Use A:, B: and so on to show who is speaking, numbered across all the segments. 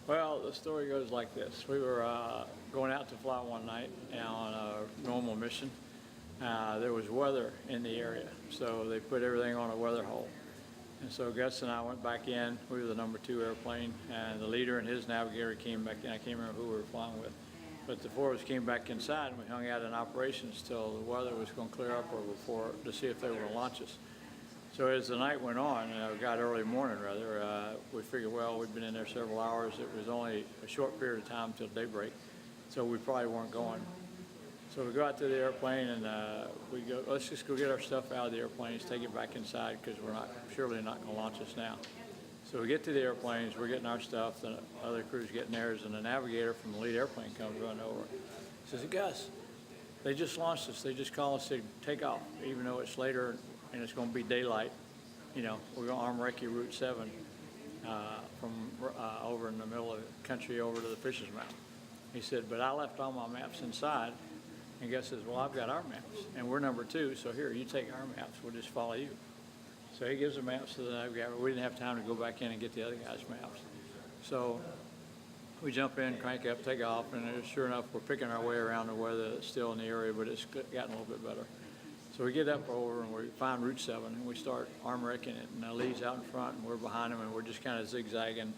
A: Well, the story goes like this. We were going out to fly one night on a normal mission. There was weather in the area, so they put everything on a weather hold. And so Gus and I went back in. We were the number 2 airplane, and the leader and his navigator came back in. I can't remember who we were flying with. But the 4 of us came back inside, and we hung out in operations till the weather was going to clear up or before to see if they were going to launch us. So as the night went on, got early morning rather, we figured, well, we'd been in there several hours. It was only a short period of time till daybreak, so we probably weren't going. So we go out to the airplane and we go, let's just go get our stuff out of the airplanes, take it back inside because we're surely not going to launch us now. So we get to the airplanes, we're getting our stuff, the other crew's getting theirs, and the navigator from the lead airplane comes running over. He says, Gus, they just launched us. They just called us to take off, even though it's later and it's going to be daylight. We're going to arm recce Route 7 from over in the middle of the country over to the Fisher's Mouth. He said, but I left all my maps inside. And Gus says, well, I've got our maps, and we're number 2, so here, you take our maps. We'll just follow you. So he gives the maps to the navigator. We didn't have time to go back in and get the other guy's maps. So we jump in, crank up, take off, and sure enough, we're picking our way around the weather that's still in the area, but it's gotten a little bit better. So we get up over and we find Route 7, and we start arm wrecking it, and Lee's out in front, and we're behind him, and we're just kind of zigzagging.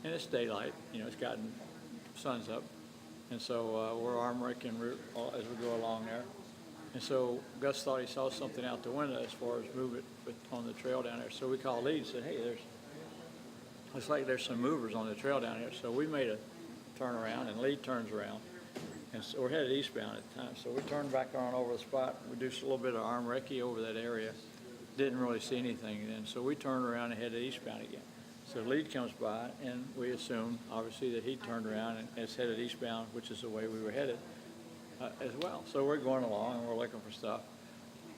A: And it's daylight, it's gotten, sun's up. And so we're arm wrecking route as we go along there. And so Gus thought he saw something out the window as far as movement on the trail down there. So we called Lee and said, hey, looks like there's some movers on the trail down here. So we made a turn around, and Lee turns around. And so we're headed eastbound at the time. So we turned back on over the spot. We do a little bit of arm recce over that area. Didn't really see anything then. So we turned around and headed eastbound again. So the lead comes by, and we assume, obviously, that he turned around and is headed eastbound, which is the way we were headed as well. So we're going along, and we're looking for stuff.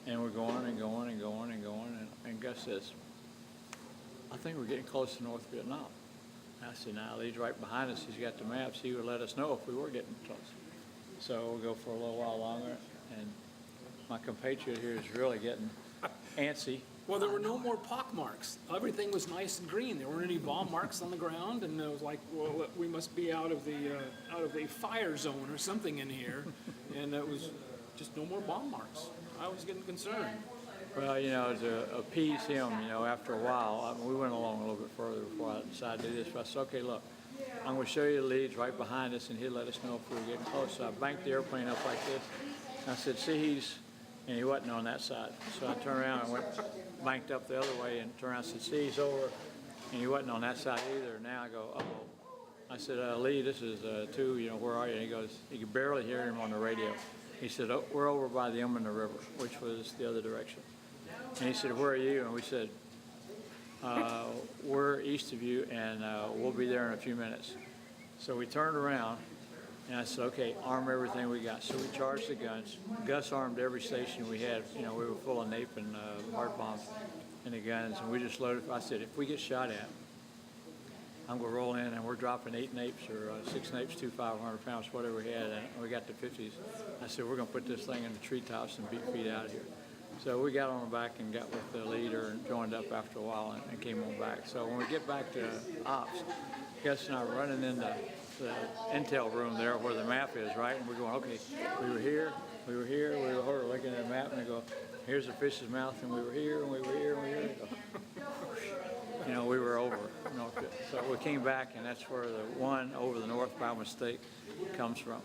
A: And we're going and going and going and going. And Gus says, I think we're getting close to North Vietnam. And I said, now, Lee's right behind us. He's got the maps. He would let us know if we were getting close. So we'll go for a little while longer. And my compatriot here is really getting antsy.
B: Well, there were no more pock marks. Everything was nice and green. There weren't any bomb marks on the ground, and it was like, well, we must be out of the fire zone or something in here, and it was just no more bomb marks. I was getting concerned.
A: Well, to appease him, after a while, we went along a little bit further before I decided to do this. But I said, okay, look, I'm going to show you the leads right behind us, and he'll let us know if we were getting close. So I banked the airplane up like this. And I said, see, and he wasn't on that side. So I turned around and went banked up the other way and turned around and said, see, he's over. And he wasn't on that side either. Now I go, uh-oh. I said, Lee, this is 2, where are you? And he goes, you could barely hear him on the radio. He said, oh, we're over by the Umbanda River, which was the other direction. And he said, where are you? And we said, we're east of you, and we'll be there in a few minutes. So we turned around. And I said, okay, arm everything we got. So we charged the guns. Gus armed every station we had. We were full of nape and heart bombs and the guns. And we just loaded. I said, if we get shot at, I'm going to roll in, and we're dropping 8 napes or 6 napes, 2 500-pounds, whatever we had. And we got to 50s. I said, we're going to put this thing in the treetops and beat feet out of here. So we got on the back and got with the leader and joined up after a while and came on back. So when we get back to ops, Gus and I were running into the intel room there where the map is, right? And we're going, okay, we were here, we were looking at the map, and they go, here's the Fish's Mouth, and we were here, and we were here, and we were here. We were over North Vietnam. So we came back, and that's where the one over the north by mistake comes from.